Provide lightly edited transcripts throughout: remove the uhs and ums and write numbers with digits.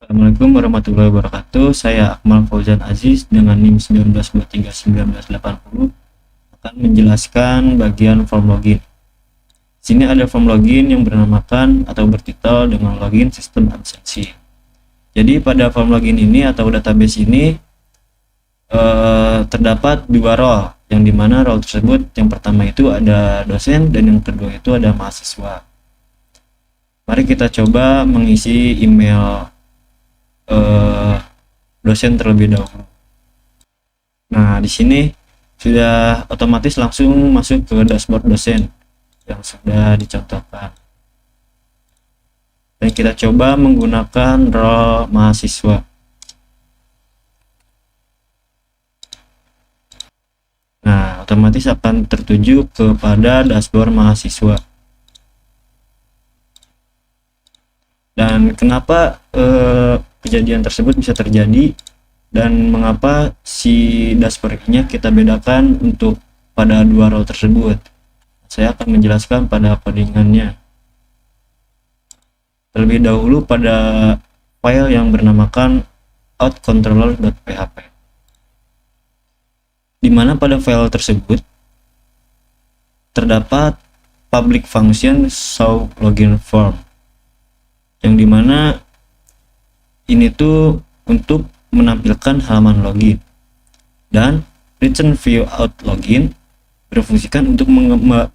Assalamualaikum warahmatullahi wabarakatuh. Saya Akmal Fauzan Aziz dengan NIM 19231980 akan menjelaskan bagian form login. Sini ada form login yang bernamakan atau bertitel dengan login sistem absensi. Jadi pada form login ini atau database ini terdapat dua role, yang dimana role tersebut yang pertama itu ada dosen dan yang kedua itu ada mahasiswa. Mari kita coba mengisi email dosen terlebih dahulu. Nah, di sini sudah otomatis langsung masuk ke dashboard dosen yang sudah dicontohkan. Dan kita coba menggunakan role mahasiswa. Nah, otomatis akan tertuju kepada dashboard mahasiswa. Dan kenapa kejadian tersebut bisa terjadi dan mengapa si dashboardnya kita bedakan untuk pada dua role tersebut? Saya akan menjelaskan pada codingannya. Terlebih dahulu pada file yang bernamakan outcontroller.php, di mana pada file tersebut terdapat public function show login form, yang dimana ini tuh untuk menampilkan halaman login, dan return view out login berfungsikan untuk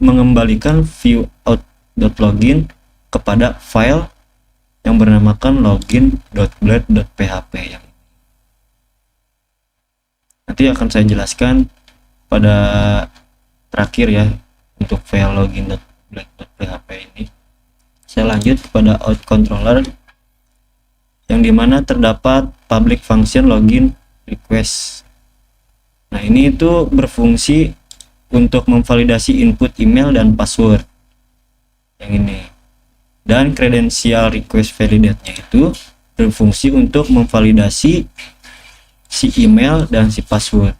mengembalikan view out.login kepada file yang bernamakan login.blade.php yang nanti akan saya jelaskan pada terakhir ya untuk file login.blade.php ini. Saya lanjut kepada out controller, yang dimana terdapat public function login request. Nah, ini itu berfungsi untuk memvalidasi input email dan password yang ini, dan credential request validate-nya itu berfungsi untuk memvalidasi si email dan si password.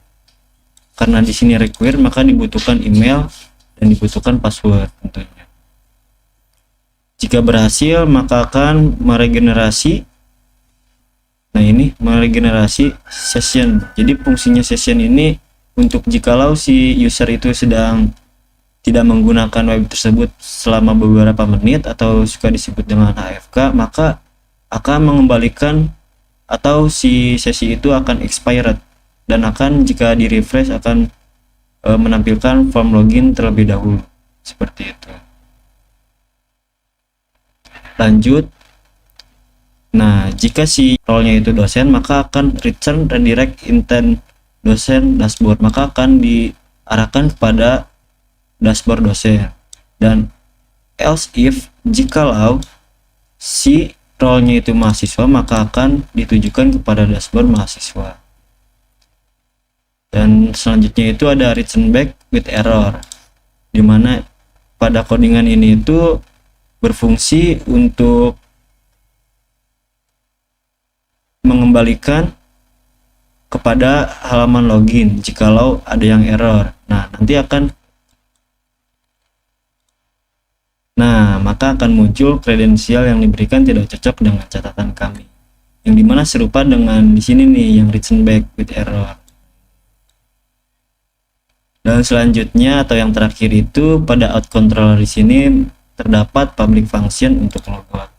Karena di sini require, maka dibutuhkan email dan dibutuhkan password tentunya. Jika berhasil, maka akan meregenerasi. Nah, ini meregenerasi session. Jadi fungsinya session ini untuk jikalau si user itu sedang tidak menggunakan web tersebut selama beberapa menit atau suka disebut dengan AFK, maka akan mengembalikan atau si sesi itu akan expired, dan akan jika di refresh akan menampilkan form login terlebih dahulu seperti itu. Lanjut. Nah, jika si role-nya itu dosen, maka akan return redirect intent dosen dashboard, maka akan diarahkan kepada dashboard dosen. Dan else if, jikalau si role-nya itu mahasiswa, maka akan ditujukan kepada dashboard mahasiswa. Dan selanjutnya itu ada return back with error, dimana pada codingan ini itu berfungsi untuk mengembalikan kepada halaman login jikalau ada yang error. Maka akan muncul kredensial yang diberikan tidak cocok dengan catatan kami, yang dimana serupa dengan di sini nih yang return back with error. Dan selanjutnya atau yang terakhir itu pada out controller di sini terdapat public function untuk logout.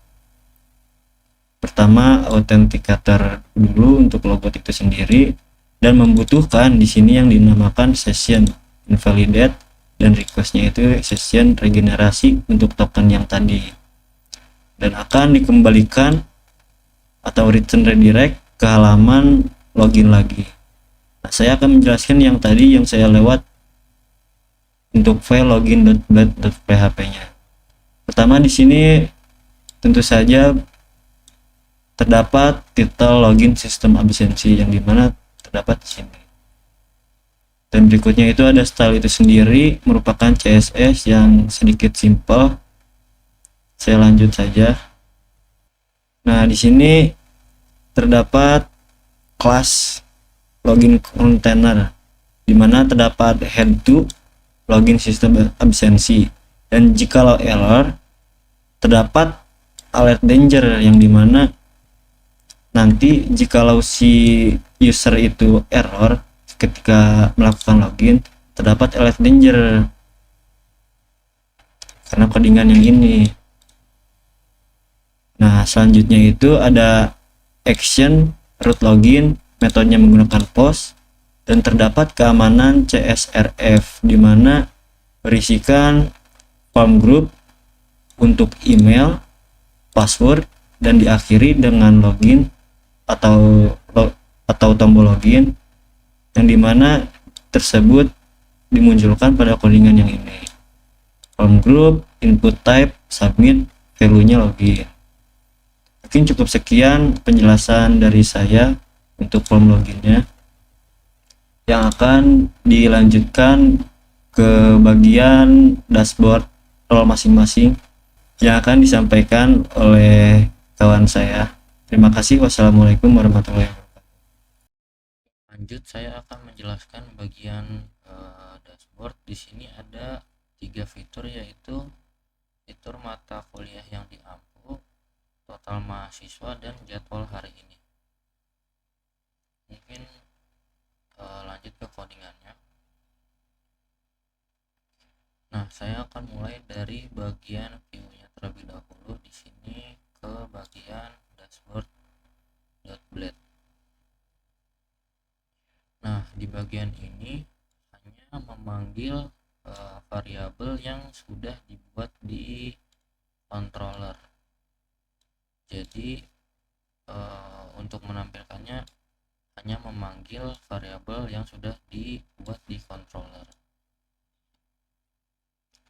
Pertama, authenticator dulu untuk logout itu sendiri, dan membutuhkan di sini yang dinamakan session invalidate, dan requestnya itu session regenerasi untuk token yang tadi, dan akan dikembalikan atau return redirect ke halaman login lagi. Nah, saya akan menjelaskan yang tadi yang saya lewat untuk file login.blade.php nya. Pertama, di sini tentu saja terdapat titel login sistem absensi, yang dimana terdapat di sini. Dan berikutnya itu ada style itu sendiri, merupakan CSS yang sedikit simple. Saya lanjut saja. Nah, di sini terdapat kelas login container, di mana terdapat head to login sistem absensi, dan jikalau error terdapat alert danger, yang dimana nanti jikalau si user itu error ketika melakukan login, terdapat alert danger karena codingan yang ini. Nah, selanjutnya itu ada action root login, metodenya menggunakan post, dan terdapat keamanan CSRF di mana berisikan form group untuk email, password, dan diakhiri dengan login atau tombol login yang dimana tersebut dimunculkan pada codingan yang ini. Form group, input type, submit, value-nya login. Mungkin cukup sekian penjelasan dari saya untuk form loginnya, yang akan dilanjutkan ke bagian dashboard role masing-masing yang akan disampaikan oleh kawan saya. Terima kasih. Wassalamualaikum warahmatullahi wabarakatuh. Lanjut, saya akan menjelaskan bagian dashboard. Di sini ada 3 fitur, yaitu fitur mata kuliah yang diampu, total mahasiswa, dan jadwal hari ini. Mungkin lanjut ke codingannya. Nah, saya akan mulai dari bagian view-nya terlebih dahulu. Di sini ke bagian dashboard.blade. Nah, di bagian ini hanya memanggil variabel yang sudah dibuat di controller. Jadi untuk menampilkannya hanya memanggil variabel yang sudah dibuat di controller.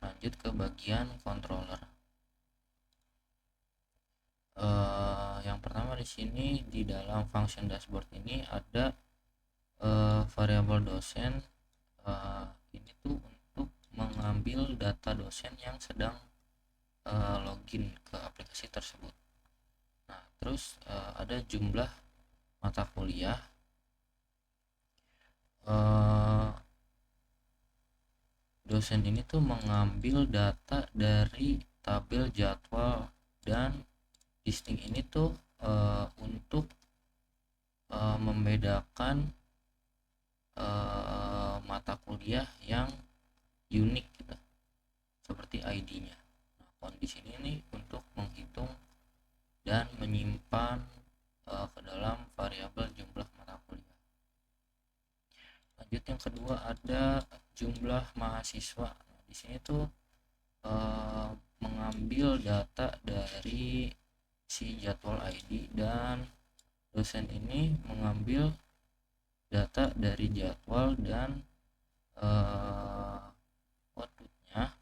Lanjut ke bagian controller. Yang pertama di sini di dalam function dashboard ini ada variabel dosen. Ini tuh untuk mengambil data dosen yang sedang login ke aplikasi tersebut. Nah, terus ada jumlah mata kuliah. Dosen ini tuh mengambil data dari tabel jadwal, dan listing ini tuh untuk membedakan mata kuliah yang unik gitu, seperti ID-nya. Nah, kondisi ini untuk menghitung dan menyimpan ke dalam variabel jumlah mata kuliah. Lanjut, yang kedua ada jumlah mahasiswa. Nah, di sini tuh mengambil data dari si jadwal ID, dan dosen ini mengambil data dari jadwal, dan outputnya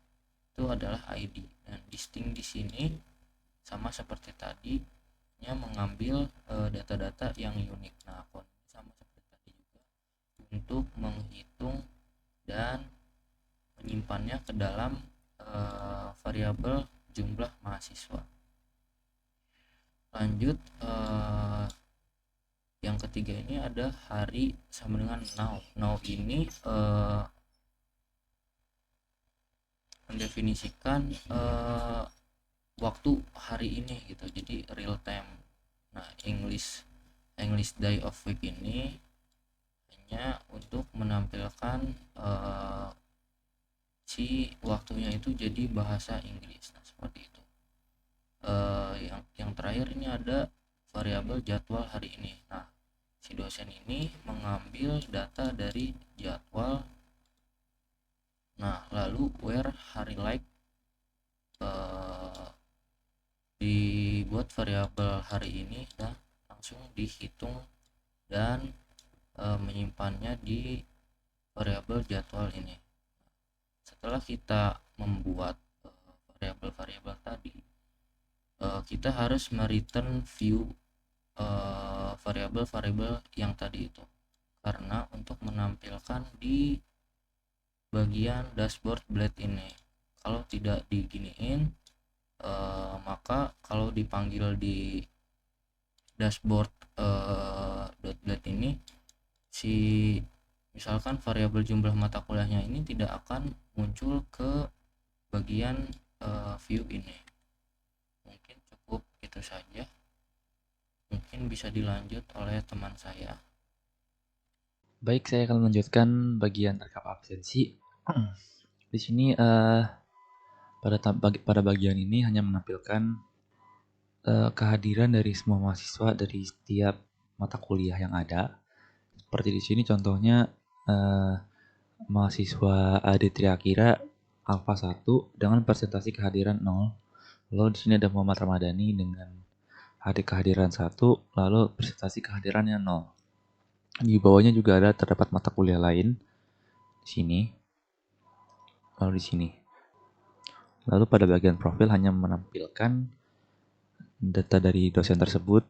itu adalah ID. Dan listing di sini sama seperti tadi, nya mengambil data-data yang unik. Nah, sama seperti tadi juga untuk menghitung dan menyimpannya ke dalam variabel jumlah mahasiswa. Lanjut, yang ketiga ini ada hari sama dengan now. Now ini mendefinisikan waktu hari ini gitu, jadi real time. Nah, English day of week ini hanya untuk menampilkan si waktunya itu jadi bahasa Inggris. Nah, seperti itu. Yang terakhir ini ada variabel jadwal hari ini. Nah, si dosen ini mengambil data dari jadwal. Nah, lalu where hari like dibuat variabel hari ini dan langsung dihitung dan menyimpannya di variabel jadwal ini. Setelah kita membuat variabel-variabel tadi, kita harus mereturn view variabel-variabel yang tadi itu, karena untuk menampilkan di bagian dashboard blade ini. Kalau tidak diginiin, maka kalau dipanggil di dashboard .blade ini, si misalkan variabel jumlah mata kuliahnya ini tidak akan muncul ke bagian view ini. Mungkin cukup itu saja. Mungkin bisa dilanjut oleh teman saya. Baik, saya akan melanjutkan bagian rekap absensi. Di sini pada bagian ini hanya menampilkan kehadiran dari semua mahasiswa dari setiap mata kuliah yang ada. Seperti di sini contohnya mahasiswa AD Triakira Alpha 1 dengan presentasi kehadiran 0. Lalu di sini ada Muhammad Ramadhani dengan kehadiran 1, lalu presentasi kehadirannya 0. Di bawahnya juga terdapat mata kuliah lain di sini. Lalu di sini. Lalu pada bagian profil hanya menampilkan data dari dosen tersebut,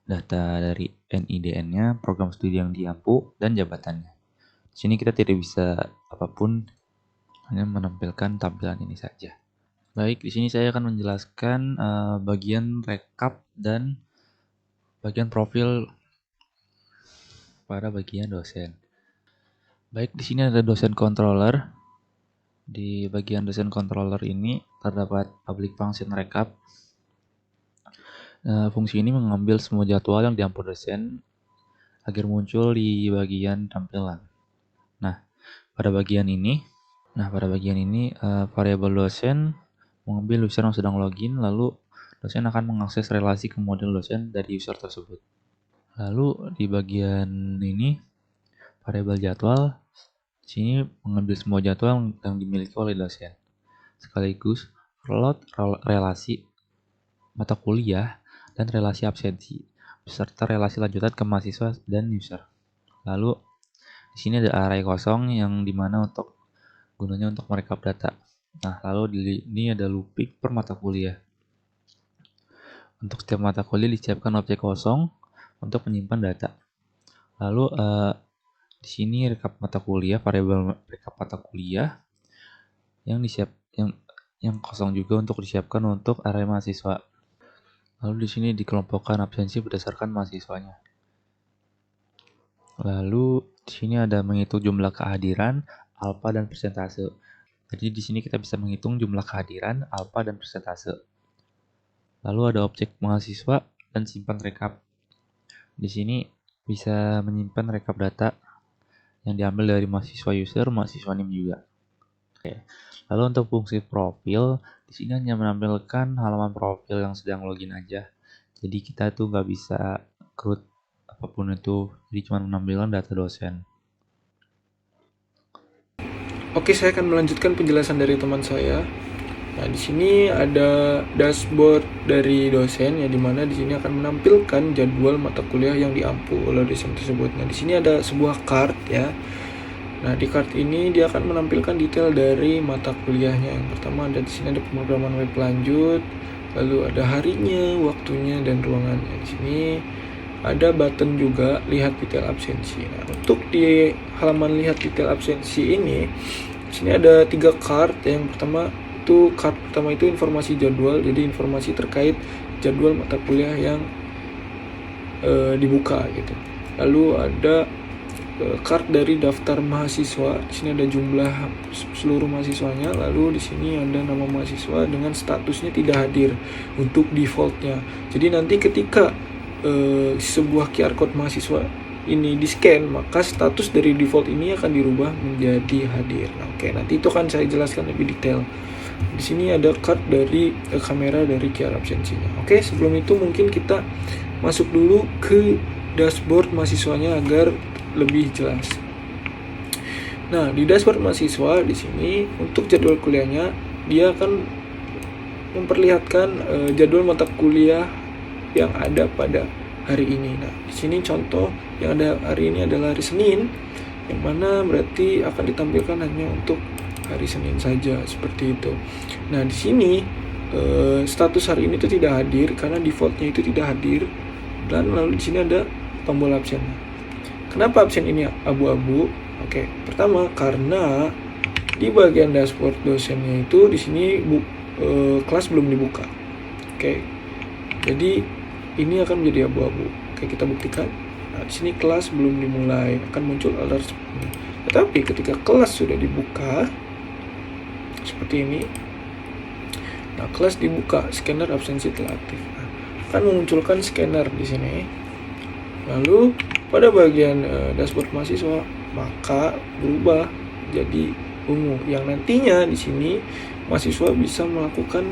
data dari NIDN-nya, program studi yang diampu, dan jabatannya. Di sini kita tidak bisa apapun, hanya menampilkan tampilan ini saja. Baik, di sini saya akan menjelaskan bagian rekap dan bagian profil pada bagian dosen. Baik, di sini ada dosen controller. Di bagian dosen controller ini terdapat public function recap. Fungsi ini mengambil semua jadwal yang diampu dosen agar muncul di bagian tampilan. Nah, pada bagian ini variabel dosen mengambil user yang sedang login, lalu dosen akan mengakses relasi ke model dosen dari user tersebut. Lalu di bagian ini variabel jadwal di sini mengambil semua jadwal yang dimiliki oleh dosen, sekaligus load relasi mata kuliah dan relasi absensi beserta relasi lanjutan ke mahasiswa dan user. Lalu di sini ada array kosong yang dimana gunanya untuk merekap data. Nah, lalu di ini ada looping per mata kuliah. Untuk setiap mata kuliah disiapkan objek kosong untuk menyimpan data. Lalu di sini rekap mata kuliah, variabel rekap mata kuliah yang kosong juga untuk disiapkan untuk array mahasiswa. Lalu di sini dikelompokkan absensi berdasarkan mahasiswanya. Lalu di sini ada menghitung jumlah kehadiran, alfa dan persentase. Jadi di sini kita bisa menghitung jumlah kehadiran, alfa dan persentase. Lalu ada objek mahasiswa dan simpan rekap. Di sini bisa menyimpan rekap data yang diambil dari mahasiswa user, mahasiswa NIM juga. Oke. Lalu untuk fungsi profil, di sini hanya menampilkan halaman profil yang sedang login aja. Jadi kita tuh nggak bisa create apapun itu, jadi cuma menampilkan data dosen. Oke, saya akan melanjutkan penjelasan dari teman saya. Nah, di sini ada dashboard dari dosen ya, dimana di sini akan menampilkan jadwal mata kuliah yang diampu oleh dosen tersebut. Nah, di sini ada sebuah card ya. Nah, di card ini dia akan menampilkan detail dari mata kuliahnya. Yang pertama ada di sini ada pemrograman web lanjut, lalu ada harinya, waktunya, dan ruangannya. Di sini ada button juga lihat detail absensi. Nah, untuk di halaman lihat detail absensi ini, di sini ada 3 card. Yang pertama itu informasi jadwal, jadi informasi terkait jadwal mata kuliah yang dibuka gitu. Lalu ada card dari daftar mahasiswa. Di sini ada jumlah seluruh mahasiswanya. Lalu di sini ada nama mahasiswa dengan statusnya tidak hadir untuk defaultnya. Jadi nanti ketika sebuah QR code mahasiswa ini di scan, maka status dari default ini akan dirubah menjadi hadir. Nah, oke, nanti itu akan saya jelaskan lebih detail. Di sini ada card dari kamera dari QR absensinya. Oke, sebelum itu mungkin kita masuk dulu ke dashboard mahasiswanya agar lebih jelas. Nah, di dashboard mahasiswa di sini untuk jadwal kuliahnya dia akan memperlihatkan jadwal mata kuliah yang ada pada hari ini. Nah, di sini contoh yang ada hari ini adalah hari Senin, yang mana berarti akan ditampilkan hanya untuk hari Senin saja, seperti itu. Nah, di sini status hari ini itu tidak hadir karena defaultnya itu tidak hadir, dan lalu di sini ada tombol absen. Kenapa absen ini abu-abu? Oke, pertama karena di bagian dashboard dosennya itu di sini kelas belum dibuka. Oke, jadi ini akan menjadi abu-abu. Oke, kita buktikan. Nah, di sini kelas belum dimulai, akan muncul alert seperti ini. Tetapi ketika kelas sudah dibuka seperti ini, nah kelas dibuka, scanner absensi telah aktif. Nah, akan memunculkan scanner di sini. Lalu pada bagian dashboard mahasiswa maka berubah jadi ungu, yang nantinya di sini mahasiswa bisa melakukan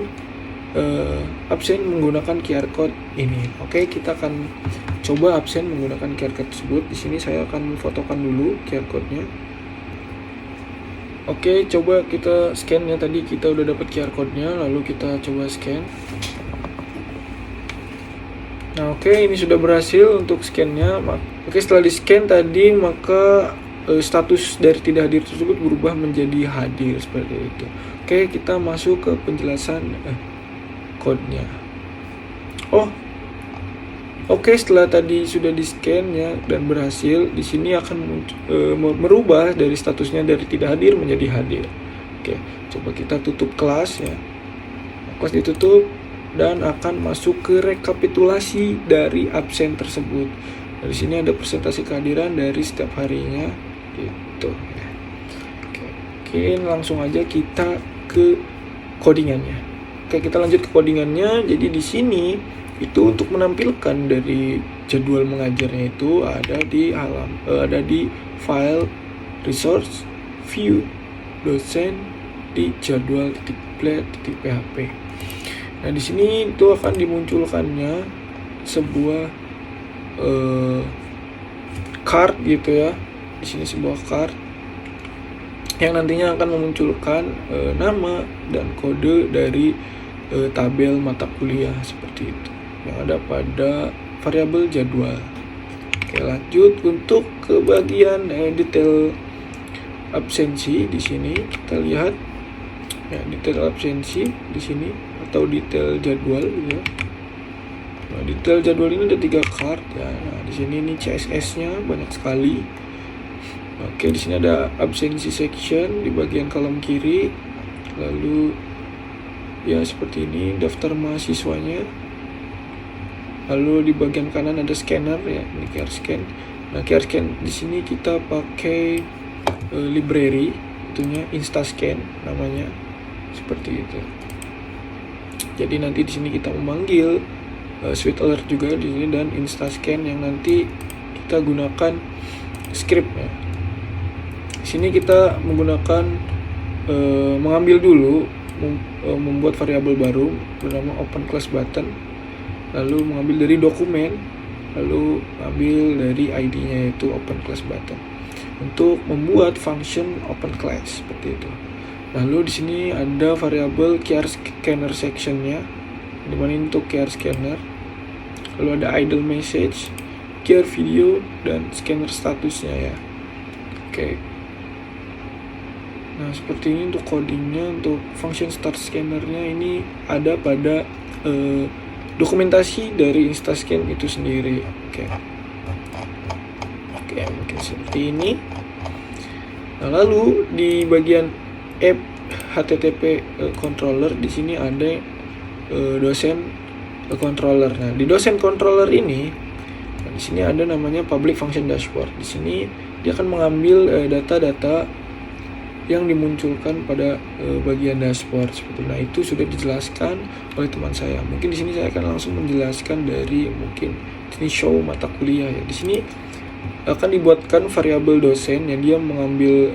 absen menggunakan QR code ini. Oke, kita akan coba absen menggunakan QR code tersebut. Di sini saya akan fotokan dulu QR code-nya. Oke, coba kita scan ya. Tadi kita udah dapat QR code-nya, lalu kita coba scan. Nah, oke, ini sudah berhasil untuk scan-nya. Oke, setelah di-scan tadi maka status dari tidak hadir tersebut berubah menjadi hadir seperti itu. Oke, kita masuk ke penjelasan code-nya. Oke, setelah tadi sudah di-scan ya dan berhasil, di sini akan merubah dari statusnya dari tidak hadir menjadi hadir. Oke, coba kita tutup kelas ya. Kelas ditutup dan akan masuk ke rekapitulasi dari absen tersebut. Dari sini ada presentasi kehadiran dari setiap harinya gitu ya. Oke, mungkin langsung aja kita ke codingannya. Oke, kita lanjut ke codingannya. Jadi di sini itu untuk menampilkan dari jadwal mengajarnya itu ada di file resource view dosen di jadwal.play.php. Nah, di sini itu akan dimunculkannya sebuah card gitu ya. Di sini sebuah card yang nantinya akan memunculkan nama dan kode dari tabel mata kuliah seperti itu yang ada pada variabel jadwal. Oke, lanjut untuk ke bagian detail absensi. Di sini kita lihat ya, detail absensi di sini atau detail jadwal gitu ya. Nah, detail jadwal ini ada 3 card ya. Nah, di sini ini CSS-nya banyak sekali. Oke, di sini ada absensi section di bagian kolom kiri. Lalu ya seperti ini daftar mahasiswanya. Lalu di bagian kanan ada scanner ya, ini QR scan. Nah, QR scan di sini kita pakai library, itunya Instascan namanya, seperti itu. Jadi nanti di sini kita memanggil Sweet Alert juga di sini dan Instascan yang nanti kita gunakan scriptnya. Di sini kita menggunakan mengambil dulu membuat variabel baru bernama open class button, lalu mengambil dari dokumen, lalu ambil dari ID-nya yaitu open class button untuk membuat function open class seperti itu. Lalu di sini ada variabel QR scanner section-nya, di mana untuk QR scanner. Lalu ada idle message, QR video dan scanner statusnya ya. Oke. Nah, seperti ini untuk codingnya. Untuk function start scanner-nya ini ada pada dokumentasi dari Instascan itu sendiri. Oke, mungkin seperti ini. Nah, lalu di bagian app HTTP controller di sini ada dosen controller. Nah, di dosen controller ini, di sini ada namanya public function dashboard. Di sini dia akan mengambil data-data yang dimunculkan pada bagian dashboard seperti itu. Nah, itu sudah dijelaskan oleh teman saya. Mungkin di sini saya akan langsung menjelaskan dari mungkin ini show mata kuliah ya. Di sini akan dibuatkan variabel dosen yang dia mengambil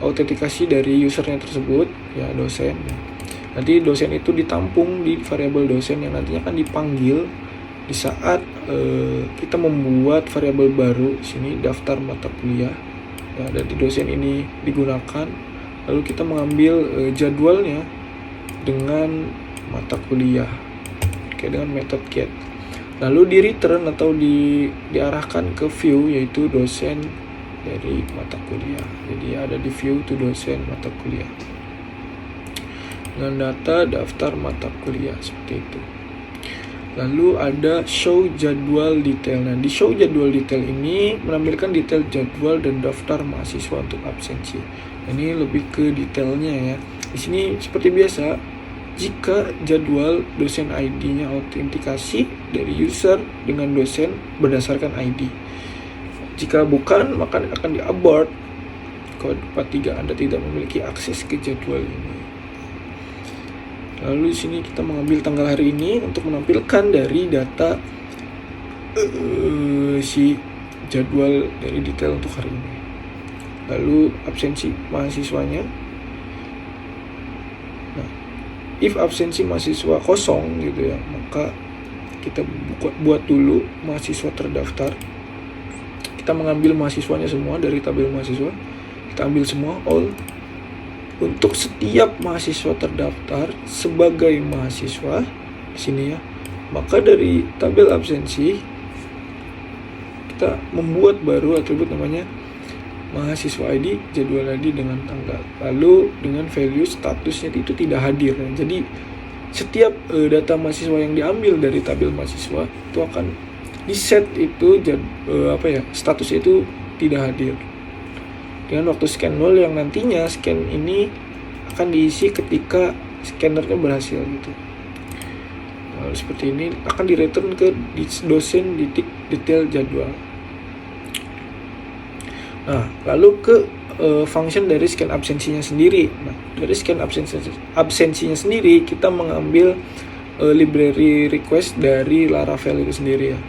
autentikasi dari usernya tersebut ya, dosen. Nanti dosen itu ditampung di variabel dosen yang nantinya akan dipanggil di saat kita membuat variabel baru di sini daftar mata kuliah. Ya, dan di dosen ini digunakan, lalu kita mengambil jadwalnya dengan mata kuliah, oke, dengan method get. Lalu di return atau diarahkan ke view yaitu dosen dari mata kuliah. Jadi ada di view itu dosen mata kuliah dengan data daftar mata kuliah seperti itu. Lalu ada show jadwal detail. Nah, di show jadwal detail ini menampilkan detail jadwal dan daftar mahasiswa untuk absensi. Ini lebih ke detailnya ya. Di sini seperti biasa, jika jadwal dosen ID-nya autentikasi dari user dengan dosen berdasarkan ID. Jika bukan, maka akan di-abort kode 43, Anda tidak memiliki akses ke jadwal ini. Lalu di sini kita mengambil tanggal hari ini untuk menampilkan dari data si jadwal dari detail untuk hari ini. Lalu absensi mahasiswanya. Nah, if absensi mahasiswa kosong gitu ya, maka kita buat dulu mahasiswa terdaftar. Kita mengambil mahasiswanya semua dari tabel mahasiswa. Kita ambil semua all. Untuk setiap mahasiswa terdaftar sebagai mahasiswa di sini ya, maka dari tabel absensi kita membuat baru atribut namanya mahasiswa ID, jadwal ID dengan tanggal, lalu dengan value statusnya itu tidak hadir. Jadi setiap data mahasiswa yang diambil dari tabel mahasiswa itu akan di set itu statusnya itu tidak hadir dengan waktu scan 0 yang nantinya scan ini akan diisi ketika scannernya berhasil gitu. Lalu seperti ini akan di return ke dosen detail jadwal. Nah, lalu ke function dari scan absensinya sendiri. Nah, dari scan absensinya sendiri kita mengambil library request dari Laravel itu sendiri ya.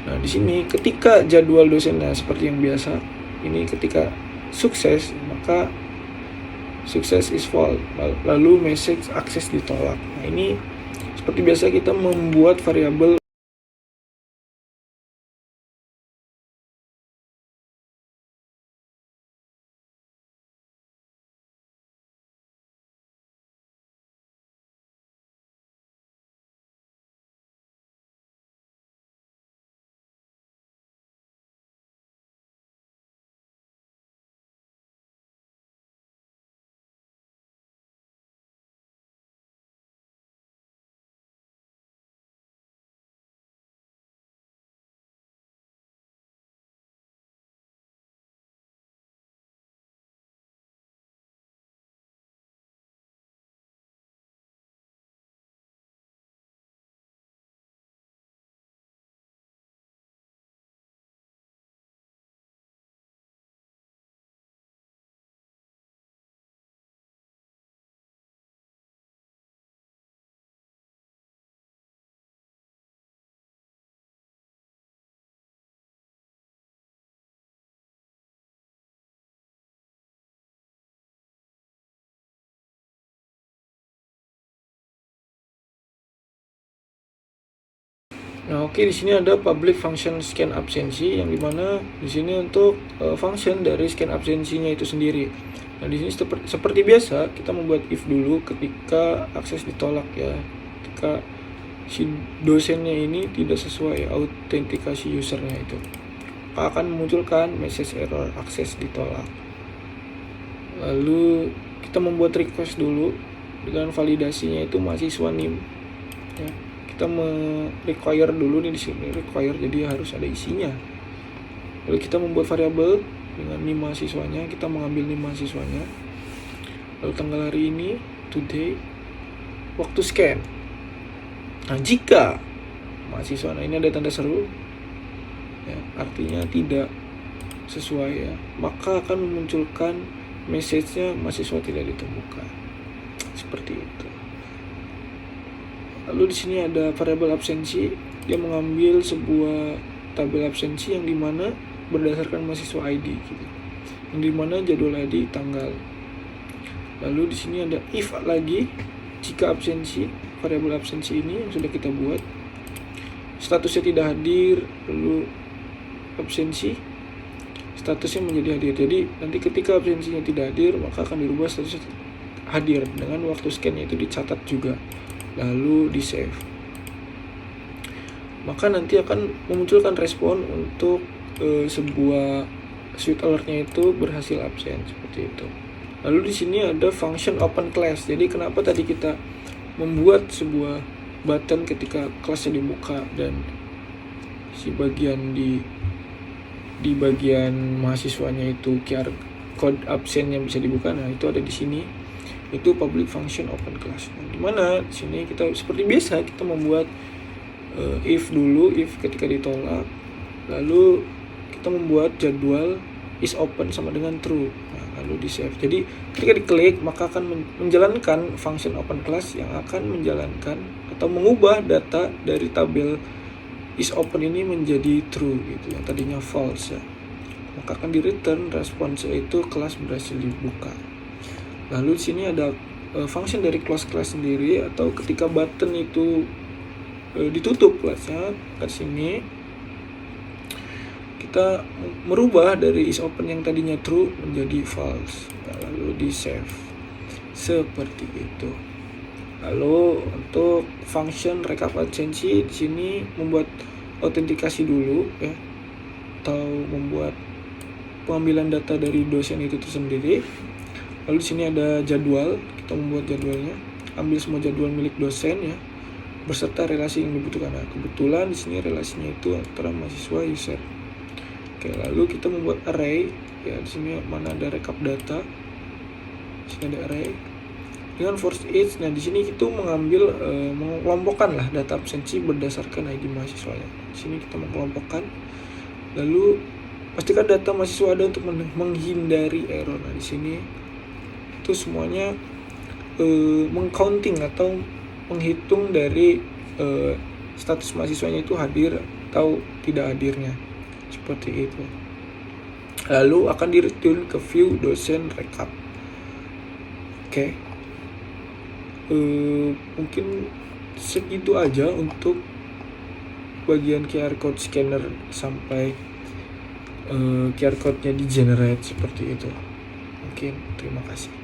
Nah, di sini ketika jadwal dosennya seperti yang biasa, ini ketika sukses maka sukses is false, lalu message akses ditolak. Nah, ini seperti biasa kita membuat variabel Nah, oke, di sini ada public function scan absensi yang dimana di sini untuk function dari scan absensinya itu sendiri. Nah, di sini seperti biasa kita membuat if dulu ketika akses ditolak ya. Ketika si dosennya ini tidak sesuai autentikasi usernya itu, akan memunculkan message error akses ditolak. Lalu kita membuat request dulu dengan validasinya itu mahasiswa NIM ya. Kita require dulu nih di sini require, jadi harus ada isinya. Lalu kita membuat variabel dengan NIM mahasiswanya, kita mengambil NIM mahasiswanya. Lalu tanggal hari ini today, waktu scan. Nah, jika mahasiswa, nah ini ada tanda seru ya, artinya tidak sesuai ya, maka akan memunculkan message-nya mahasiswa tidak ditemukan. Seperti itu. Lalu di sini ada variabel absensi, dia mengambil sebuah tabel absensi yang dimana berdasarkan mahasiswa ID gitu, yang dimana jadwal ID tanggal. Lalu di sini ada if lagi, jika absensi, variabel absensi ini yang sudah kita buat statusnya tidak hadir, lalu absensi statusnya menjadi hadir. Jadi nanti ketika absensinya tidak hadir maka akan dirubah statusnya hadir dengan waktu scan-nya itu dicatat juga, lalu di save. Maka nanti akan memunculkan respon untuk sebuah switch alertnya itu berhasil absen seperti itu. Lalu di sini ada function open class. Jadi kenapa tadi kita membuat sebuah button ketika kelasnya dibuka dan si bagian di bagian mahasiswanya itu QR code absennya bisa dibuka. Nah, itu ada di sini. Itu public function open class. Nah, dimana di sini kita seperti biasa kita membuat if dulu, if ketika ditolak, lalu kita membuat jadwal is open sama dengan true. Nah, lalu di save. Jadi ketika diklik maka akan menjalankan function open class yang akan menjalankan atau mengubah data dari tabel is open ini menjadi true gitu, yang tadinya false ya. Maka akan di return response itu kelas berhasil dibuka. Lalu di sini ada function dari close class sendiri, atau ketika button itu ditutup kelasnya. Ke sini kita merubah dari is open yang tadinya true menjadi false, lalu di save seperti itu. Lalu untuk function rekap absensi di sini membuat autentikasi dulu ya, atau membuat pengambilan data dari dosen itu tersendiri. Lalu di sini ada jadwal, kita membuat jadwalnya, ambil semua jadwal milik dosen ya, beserta relasi yang dibutuhkan. Nah, kebetulan di sini relasinya itu antara mahasiswa user. Oke, lalu kita membuat array ya, di sini mana ada rekap data. Di sini ada array dengan first each. Nah, di sini kita mengambil mengelompokkan lah data absensi berdasarkan ID mahasiswanya. Di sini kita mengelompokkan. Lalu pastikan data mahasiswa ada untuk menghindari error. Nah, di sini itu semuanya mengcounting atau menghitung dari status mahasiswanya itu hadir atau tidak hadirnya, seperti itu. Lalu akan di-return ke view dosen rekap. Oke. Mungkin segitu aja untuk bagian QR code scanner sampai QR code-nya di generate seperti itu. Mungkin terima kasih.